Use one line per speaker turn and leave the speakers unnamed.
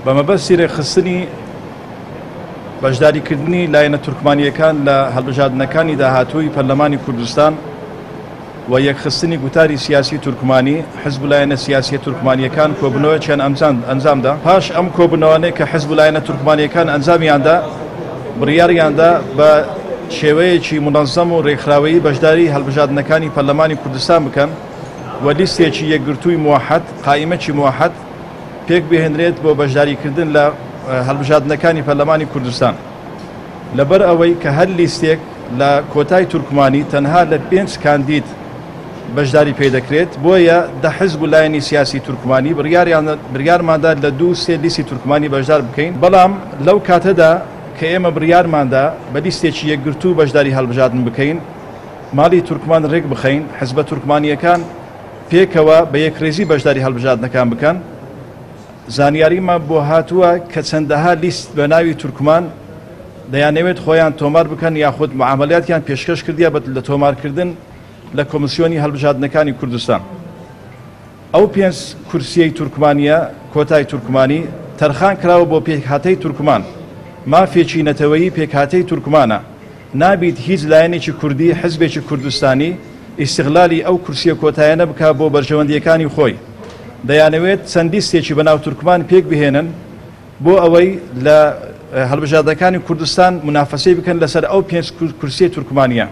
بە مەبەستی ڕێکخستنی بەشداریکردنی لایەنە تورکمانیەکان لە هەڵبژاردنەکانی داهاتووی پەرلەمانی کوردستان و یەکخستنی گوتاری سیاسی تورکمانی حزب لایەنە سیاسی تورکمانیەکان کۆبنەوەیان ئەنجامدا. پاش ئەم کۆبنەوەانەی کە حزب لایەنە تورکمانیەکان ئەنجامیاندا بڕیاریاندا بە شێوەیەکی منەظەم و ڕێکخراوەیی بەشداری هەڵبژاردنەکانی پەرلەمانی کوردستان بکەن و لیستێکی یەکگرتووی موحد قائیمەکی موحد پێک بهێنرێت بۆ بەشداریکردن لە هەڵبژاردنەکانی پەرلەمانی کوردستان. لەبەر ئەوەی کە هەر لیستێک لە کۆتای تورکمانی تەنها لە 5 کاندید بەشداری پێ دەکرێت، بۆیە دە حزب و لایەنی سیاسی تورکمانی بڕیارماندا لە 2-3 لیستی تورکمانی بەشدار بکەین. بەڵام لەو کاتەدا کە ئێمە بڕیارماندا بە لیستێکی یەکگرتوو بەشداری هەڵبژاردن بکەین، ماڵی تورکمان ڕێک بخەین، حزبە تورکمانیەکان پێکەوە بە یەکڕێزی بەشداری هەڵبژاردنەکان بکەن. زانیاریمان بۆ هاتووە کە چەندەها لیست بە ناوی تورکمان دەیانەوێت خۆیان تۆمار بکەن یاخود معاملاتیان پێشکەش کردیە لە تۆمارکردن لە کۆمسیۆنی هەڵبژاردنەکانی کوردستان. ئەو 5 کورسیەی تورکمانیە کۆتای تورکمانی تەرخان کراوە بۆ پێکهاتەی تورکمان. مافێکی نەتەوەیی پێکهاتەی تورکمانە. نابیت هیچ لایەنێکی کوردی حزبێکی کوردستانی ئیستیغلالی ئەو کورسیە کۆتایانە بکا بۆ بەرژەوەندیەکانی خۆی. دەیانەوێت چەند لیستێکی بەناو تورکمان پێک بهێنن بۆ ئەوەی لە هەڵبژاردنەکانی کوردستان منافەسەی بکەن لەسەر ئەو 5 کورسیە تورکمانیە.